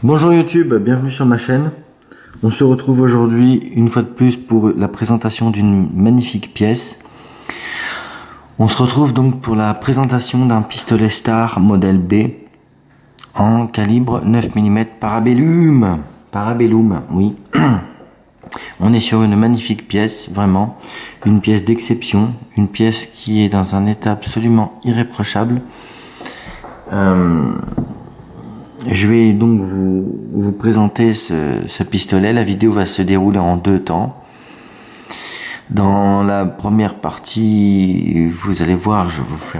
Bonjour YouTube, bienvenue sur ma chaîne. On se retrouve aujourd'hui une fois de plus pour la présentation d'une magnifique pièce. On se retrouve donc pour la présentation d'un pistolet Star modèle B en calibre 9 mm Parabellum. Parabellum, oui. On est sur une magnifique pièce, vraiment. Une pièce d'exception. Une pièce qui est dans un état absolument irréprochable. Je vais donc vous présenter ce pistolet. La vidéo va se dérouler en deux temps. Dans la première partie, vous allez voir, je vous fais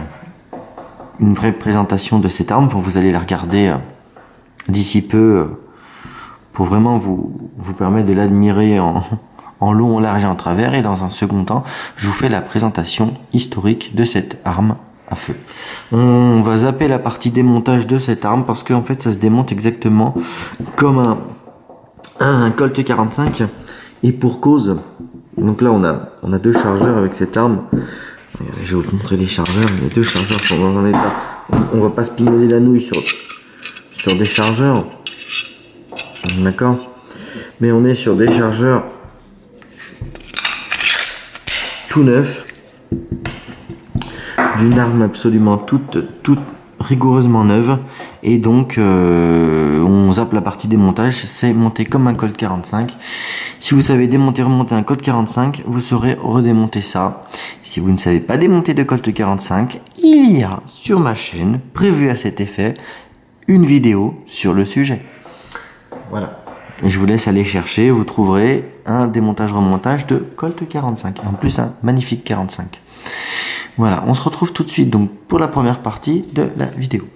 une vraie présentation de cette arme. Vous allez la regarder d'ici peu pour vraiment vous permettre de l'admirer en long, en large et en travers. Et dans un second temps, je vous fais la présentation historique de cette arme à feu. On va zapper la partie démontage de cette arme parce qu'en fait ça se démonte exactement comme un Colt 45 et pour cause. Donc là on a deux chargeurs avec cette arme. Je vais vous montrer les chargeurs. Les deux chargeurs sont dans un état. On va pas se pignoler la nouille sur des chargeurs. D'accord. Mais on est sur des chargeurs tout neufs. D'une arme absolument toute rigoureusement neuve. Et donc on zappe la partie démontage. C'est monté comme un Colt 45. Si vous savez démonter remonter un Colt 45, vous saurez redémonter ça. Si vous ne savez pas démonter de Colt 45, il y a sur ma chaîne, prévu à cet effet, une vidéo sur le sujet. Voilà. Et je vous laisse aller chercher, vous trouverez un démontage remontage de Colt 45. En plus un magnifique 45. Voilà, on se retrouve tout de suite donc pour la première partie de la vidéo.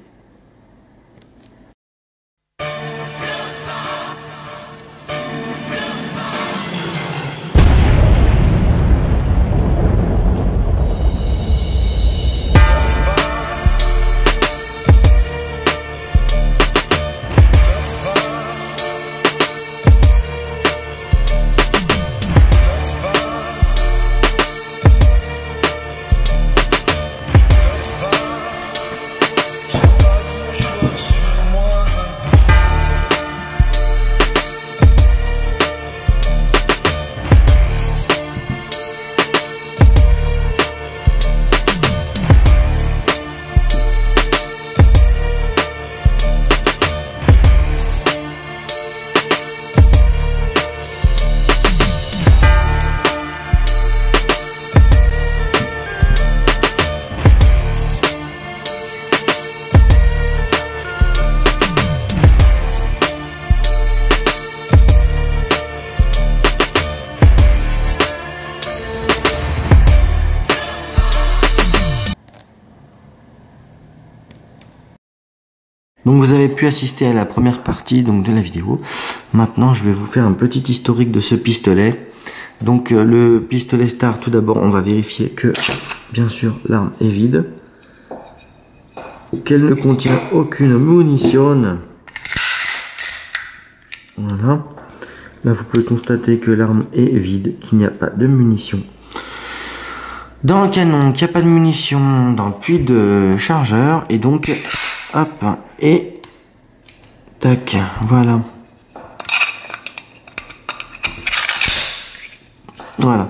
Donc vous avez pu assister à la première partie donc, de la vidéo. Maintenant je vais vous faire un petit historique de ce pistolet. Donc le pistolet Star, tout d'abord on va vérifier que bien sûr l'arme est vide. Qu'elle ne contient aucune munition. Voilà. Là vous pouvez constater que l'arme est vide, qu'il n'y a pas de munitions dans le canon, qu'il n'y a pas de munitions dans le puits de chargeur. Et donc hop, et tac, voilà. Voilà.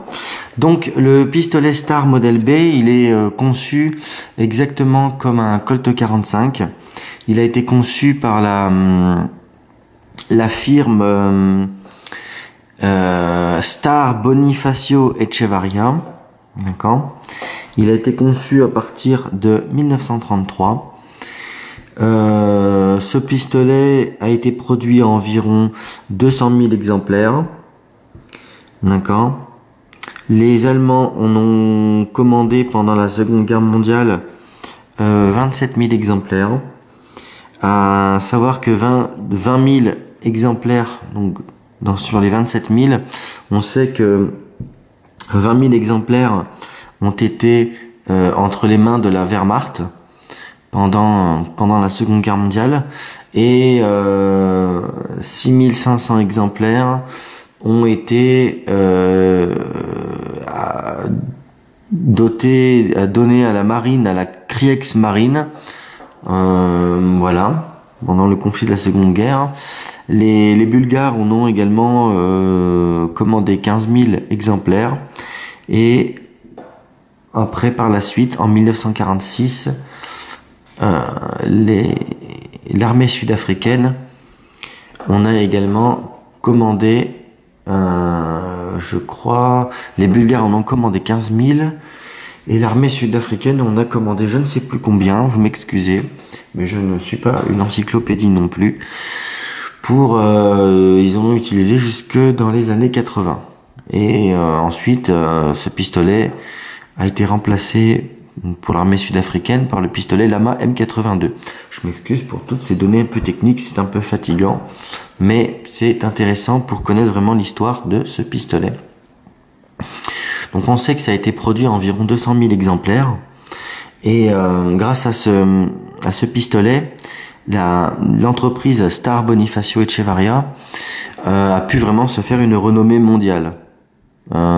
Donc le pistolet Star modèle B, il est conçu exactement comme un Colt 45. Il a été conçu par la firme Star Bonifacio Echevarria. D'accord. Il a été conçu à partir de 1933. Ce pistolet a été produit à environ 200 000 exemplaires. D'accord. Les Allemands en ont commandé pendant la Seconde Guerre mondiale 27 000 exemplaires. À savoir que 20 000 exemplaires, donc sur les 27 000, on sait que 20 000 exemplaires ont été entre les mains de la Wehrmacht pendant la Seconde Guerre mondiale, et 6500 exemplaires ont été donnés à la marine, à la Kriegsmarine. Voilà. pendant le conflit de la Seconde Guerre. Les Bulgares en ont également commandé 15 000 exemplaires. Et après, par la suite, en 1946, l'armée sud-africaine, on a également commandé, je crois, les Bulgares en ont commandé 15 000, et l'armée sud-africaine en a commandé je ne sais plus combien, vous m'excusez, mais je ne suis pas une encyclopédie non plus. Ils en ont utilisé jusque dans les années 80. Et ensuite, ce pistolet a été remplacé pour l'armée sud-africaine par le pistolet Lama M82. Je m'excuse pour toutes ces données un peu techniques, c'est un peu fatigant, mais c'est intéressant pour connaître vraiment l'histoire de ce pistolet. Donc on sait que ça a été produit à environ 200 000 exemplaires, et grâce à ce pistolet, l'entreprise Star Bonifacio Echevarria a pu vraiment se faire une renommée mondiale.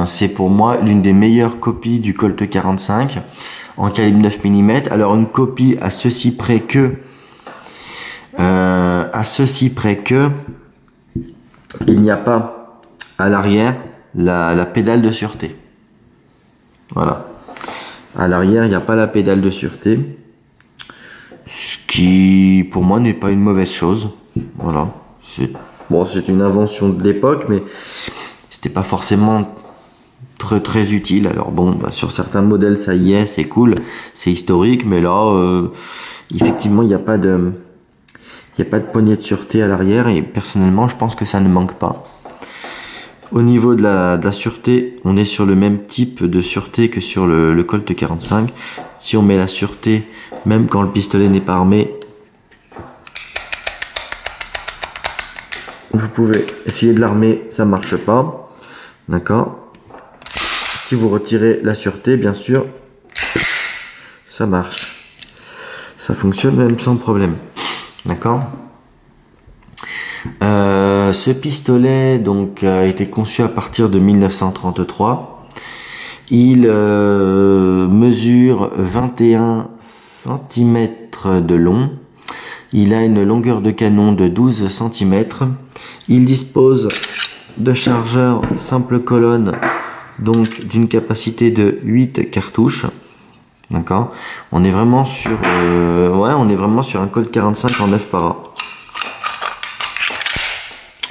C'est pour moi l'une des meilleures copies du Colt 45 en calibre 9 mm. Alors une copie à ceci près que il n'y a pas à l'arrière la pédale de sûreté. Voilà. À l'arrière, il n'y a pas la pédale de sûreté. Ce qui, pour moi, n'est pas une mauvaise chose. Voilà. C'est une invention de l'époque, mais c'était pas forcément très utile. Alors bon, sur certains modèles, ça y est, c'est cool, c'est historique, mais là, effectivement, il n'y a pas de poignée de sûreté à l'arrière, et personnellement, je pense que ça ne manque pas. Au niveau de la sûreté, on est sur le même type de sûreté que sur le Colt 45. Si on met la sûreté, même quand le pistolet n'est pas armé, vous pouvez essayer de l'armer, ça marche pas. D'accord? Si vous retirez la sûreté, bien sûr, ça marche. Ça fonctionne même sans problème. D'accord? Ce pistolet donc a été conçu à partir de 1933. Il mesure 21 cm de long. Il a une longueur de canon de 12 cm. Il dispose de chargeurs simple colonne, donc d'une capacité de 8 cartouches. D'accord. On est vraiment sur un Colt 45 en 9 para.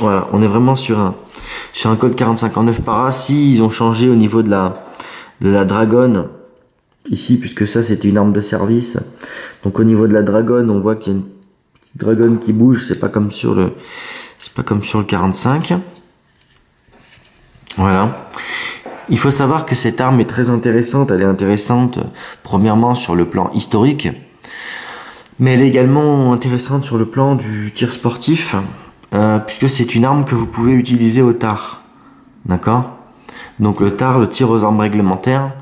Voilà, on est vraiment sur un Colt 45 en 9 para. Si ils ont changé au niveau de la Dragon ici, puisque ça c'était une arme de service. Donc au niveau de la Dragon, on voit qu'il y a une petite Dragon qui bouge. C'est pas comme sur le 45. Voilà. Il faut savoir que cette arme est très intéressante. Elle est intéressante premièrement sur le plan historique, mais elle est également intéressante sur le plan du tir sportif, puisque c'est une arme que vous pouvez utiliser au tar. D'accord? Donc le tar, le tir aux armes réglementaires,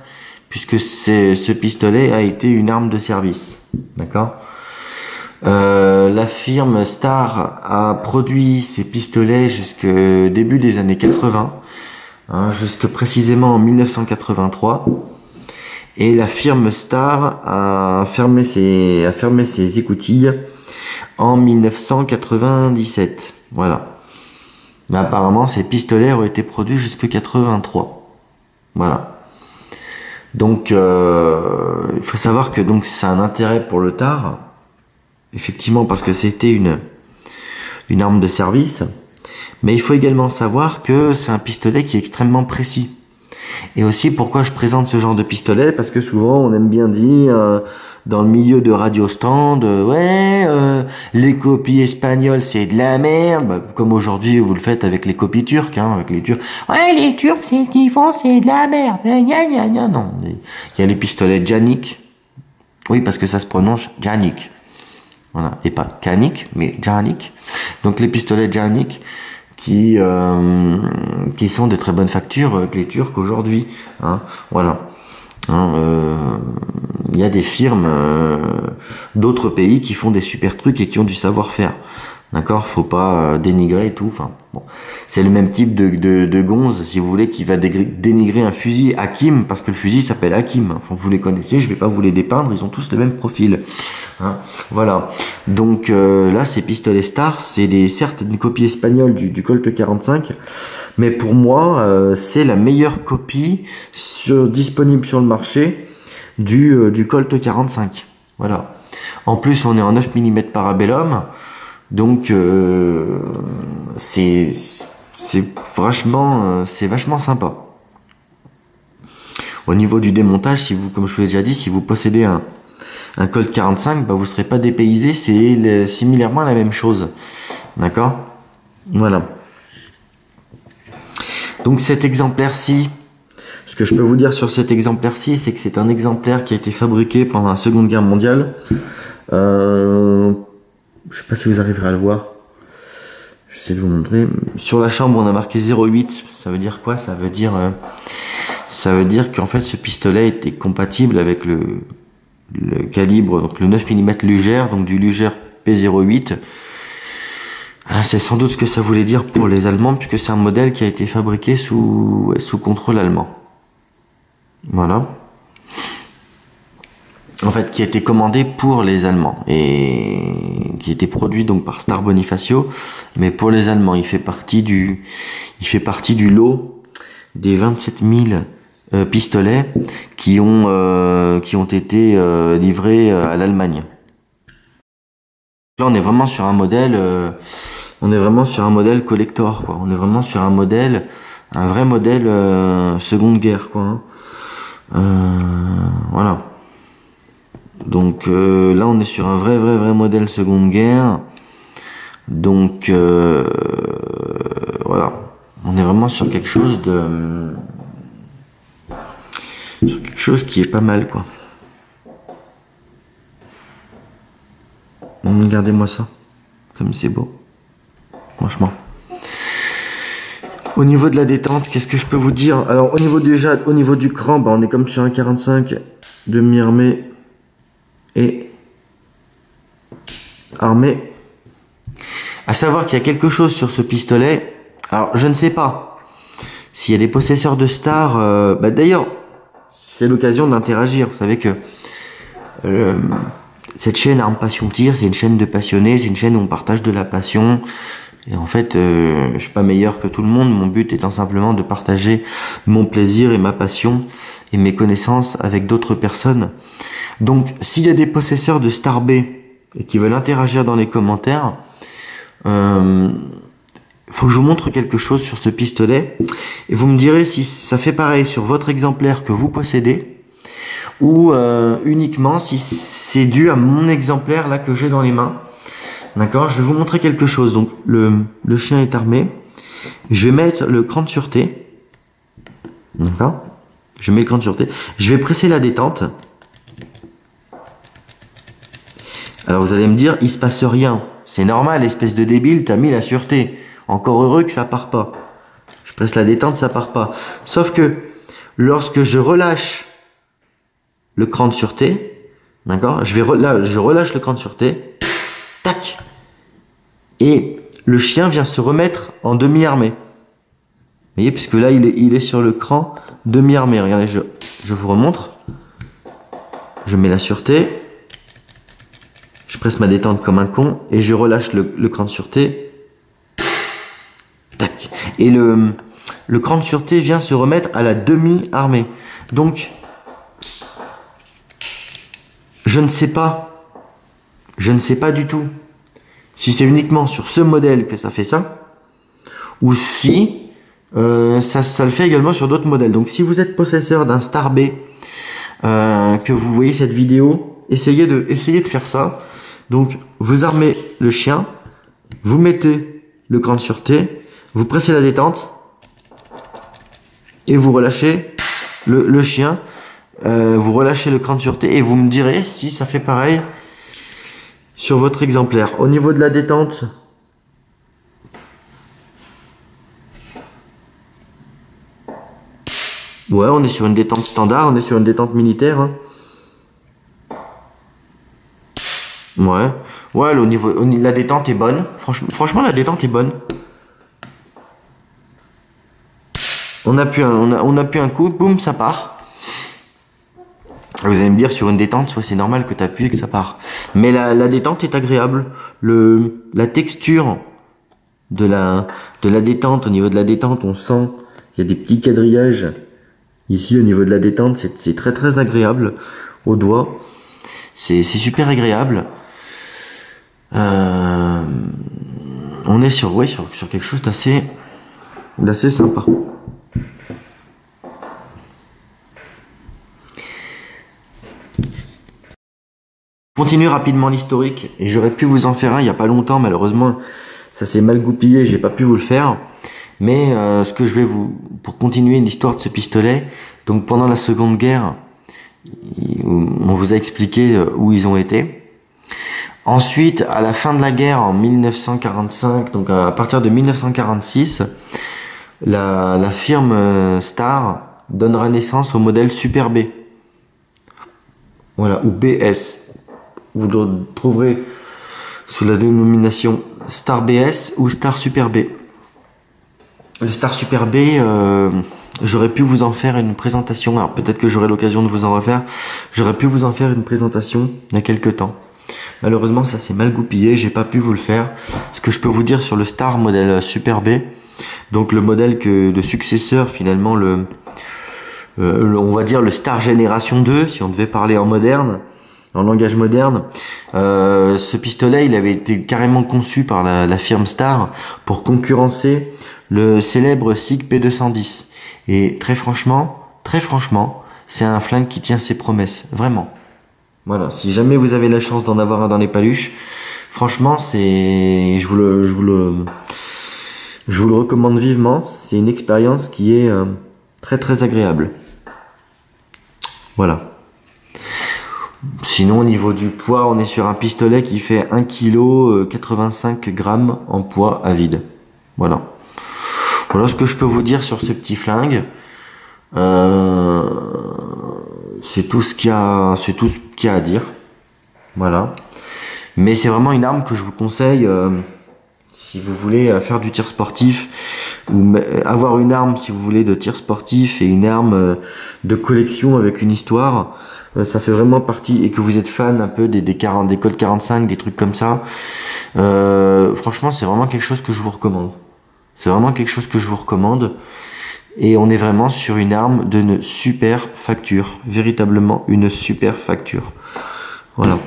puisque ce pistolet a été une arme de service. D'accord? La firme Star a produit ces pistolets jusqu'au début des années 80, jusque précisément en 1983. Et la firme Star a fermé ses écoutilles en 1997. Voilà. Mais apparemment, ces pistolets ont été produits jusqu'en 83. Voilà. Donc, il faut savoir que donc ça a un intérêt pour le tar, effectivement, parce que c'était une arme de service. Mais il faut également savoir que c'est un pistolet qui est extrêmement précis. Et aussi, pourquoi je présente ce genre de pistolet? Parce que souvent, on aime bien dire, dans le milieu de radio stand, les copies espagnoles, c'est de la merde. Bah, comme aujourd'hui, vous le faites avec les copies turques, avec les Turcs. Ouais, les Turcs, c'est ce qu'ils font, c'est de la merde. Gna, gna, gna. Non. Il y a les pistolets Janik. Oui, parce que ça se prononce Janik. Voilà. Et pas Kanik, mais Janik. Donc, les pistolets Janik, qui sont de très bonne facture avec les Turcs aujourd'hui. Voilà. Il y a des firmes d'autres pays qui font des super trucs et qui ont du savoir-faire. D'accord, faut pas dénigrer et tout. Enfin, bon, c'est le même type de gonze, si vous voulez, qui va dénigrer un fusil Hakim, parce que le fusil s'appelle Hakim. Enfin, vous les connaissez, je vais pas vous les dépeindre, ils ont tous le même profil. Hein, voilà. Donc là, ces pistolets Star, c'est certes une copie espagnole du Colt 45, mais pour moi, c'est la meilleure copie disponible sur le marché du Colt 45. Voilà. En plus, on est en 9 mm Parabellum, donc c'est vachement sympa. Au niveau du démontage, si vous, comme je vous l'ai déjà dit, si vous possédez un Colt 45, bah vous ne serez pas dépaysé, c'est similairement la même chose. D'accord? Voilà. Donc cet exemplaire-ci, ce que je peux vous dire sur cet exemplaire-ci, c'est que c'est un exemplaire qui a été fabriqué pendant la Seconde Guerre mondiale. Je ne sais pas si vous arriverez à le voir. J'essaie de vous montrer. Sur la chambre, on a marqué 08. Ça veut dire quoi? Ça veut dire qu'en fait, ce pistolet était compatible avec le calibre, donc le 9 mm Luger, donc du Luger P08. C'est sans doute ce que ça voulait dire pour les Allemands, puisque c'est un modèle qui a été fabriqué sous contrôle allemand. Voilà. En fait, qui a été commandé pour les Allemands et qui a été produit donc par Star Bonifacio, mais pour les Allemands, il fait partie du lot des 27 000 pistolets qui ont été livrés à l'Allemagne. Là, on est vraiment sur un modèle, collector, quoi. On est vraiment sur un vrai modèle Seconde Guerre, quoi. Voilà. Donc là, on est sur un vrai modèle Seconde Guerre. Donc voilà, on est vraiment sur quelque chose qui est pas mal, quoi. Regardez-moi ça, comme c'est beau, franchement. Au niveau de la détente, qu'est-ce que je peux vous dire? Alors au niveau du cran, bah, on est comme sur un 45 demi-armé et armé. À savoir qu'il y a quelque chose sur ce pistolet. Alors je ne sais pas s'il y a des possesseurs de Star. D'ailleurs, c'est l'occasion d'interagir. Vous savez que cette chaîne Armes Passion Tir, c'est une chaîne de passionnés, c'est une chaîne où on partage de la passion. Et en fait, je suis pas meilleur que tout le monde. Mon but étant simplement de partager mon plaisir et ma passion et mes connaissances avec d'autres personnes. Donc, s'il y a des possesseurs de Star B et qui veulent interagir dans les commentaires, faut que je vous montre quelque chose sur ce pistolet. Et vous me direz si ça fait pareil sur votre exemplaire que vous possédez ou uniquement si c'est dû à mon exemplaire là que j'ai dans les mains. D'accord, je vais vous montrer quelque chose. Donc le chien est armé. Je vais mettre le cran de sûreté. D'accord, je mets le cran de sûreté. Je vais presser la détente. Alors vous allez me dire, il se passe rien. C'est normal, espèce de débile, t'as mis la sûreté. Encore heureux que ça part pas. Je presse la détente, ça part pas. Sauf que lorsque je relâche le cran de sûreté, d'accord, je relâche le cran de sûreté, tac, et le chien vient se remettre en demi-armée. Vous voyez, puisque là il est sur le cran demi-armée. Regardez, je vous remontre. Je mets la sûreté, je presse ma détente comme un con et je relâche le cran de sûreté. Tac. Et le cran de sûreté vient se remettre à la demi-armée. Donc, je ne sais pas du tout si c'est uniquement sur ce modèle que ça fait ça, ou si ça le fait également sur d'autres modèles. Donc si vous êtes possesseur d'un Star B, que vous voyez cette vidéo, essayez de faire ça. Donc vous armez le chien, vous mettez le cran de sûreté, vous pressez la détente et vous relâchez le chien. Vous relâchez le cran de sûreté et vous me direz si ça fait pareil sur votre exemplaire. Au niveau de la détente, ouais, on est sur une détente standard, on est sur une détente militaire, hein. Ouais, la détente est bonne. Franchement, la détente est bonne. On appuie un coup, boum, ça part. Vous allez me dire, sur une détente, c'est normal que tu appuies et que ça part. Mais la détente est agréable. La texture de la détente, au niveau de la détente, on sent il y a des petits quadrillages ici au niveau de la détente. C'est très très agréable au doigt. C'est super agréable. On est sur quelque chose d'assez sympa. Continuer rapidement l'historique, et j'aurais pu vous en faire un il n'y a pas longtemps, malheureusement ça s'est mal goupillé, j'ai pas pu vous le faire. Mais ce que je vais pour continuer l'histoire de ce pistolet, donc pendant la Seconde Guerre, on vous a expliqué où ils ont été. Ensuite, à la fin de la guerre, en 1945, donc à partir de 1946, la firme Star donnera naissance au modèle Super B. Voilà, ou BS. Vous le trouverez sous la dénomination Star BS ou Star Super B. Le Star Super B, j'aurais pu vous en faire une présentation. Alors peut-être que j'aurai l'occasion de vous en refaire. J'aurais pu vous en faire une présentation il y a quelques temps. Malheureusement, ça s'est mal goupillé. J'ai pas pu vous le faire. Ce que je peux vous dire sur le Star modèle Super B, donc le modèle de successeur finalement, on va dire le Star Génération 2, si on devait parler en moderne. En langage moderne, ce pistolet, il avait été carrément conçu par la firme Star pour concurrencer le célèbre SIG P210. Et très franchement, c'est un flingue qui tient ses promesses, vraiment. Voilà, si jamais vous avez la chance d'en avoir un dans les paluches, franchement, je vous le recommande vivement. C'est une expérience qui est très très agréable. Voilà. Sinon, au niveau du poids, on est sur un pistolet qui fait 1 kg 85 grammes en poids à vide. Voilà. Voilà ce que je peux vous dire sur ce petit flingue. C'est tout ce qu'il y a à dire. Voilà. Mais c'est vraiment une arme que je vous conseille si vous voulez faire du tir sportif, ou avoir une arme si vous voulez de tir sportif et une arme de collection avec une histoire. Ça fait vraiment partie, et que vous êtes fan un peu des codes 45, des trucs comme ça. Franchement, c'est vraiment quelque chose que je vous recommande. C'est vraiment quelque chose que je vous recommande. Et on est vraiment sur une arme d'une super facture. Véritablement une super facture. Voilà.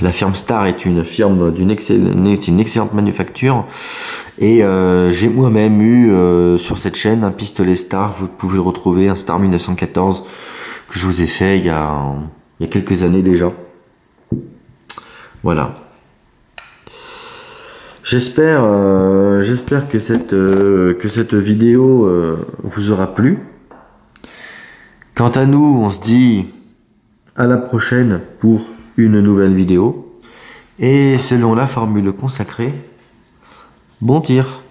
La firme Star est une firme d'une excellente manufacture. Et j'ai moi-même eu sur cette chaîne un pistolet Star. Vous pouvez le retrouver, un Star 1914 que je vous ai fait il y a quelques années déjà. Voilà. J'espère que cette vidéo vous aura plu. Quant à nous, on se dit à la prochaine pour une nouvelle vidéo. Et selon la formule consacrée, bon tir!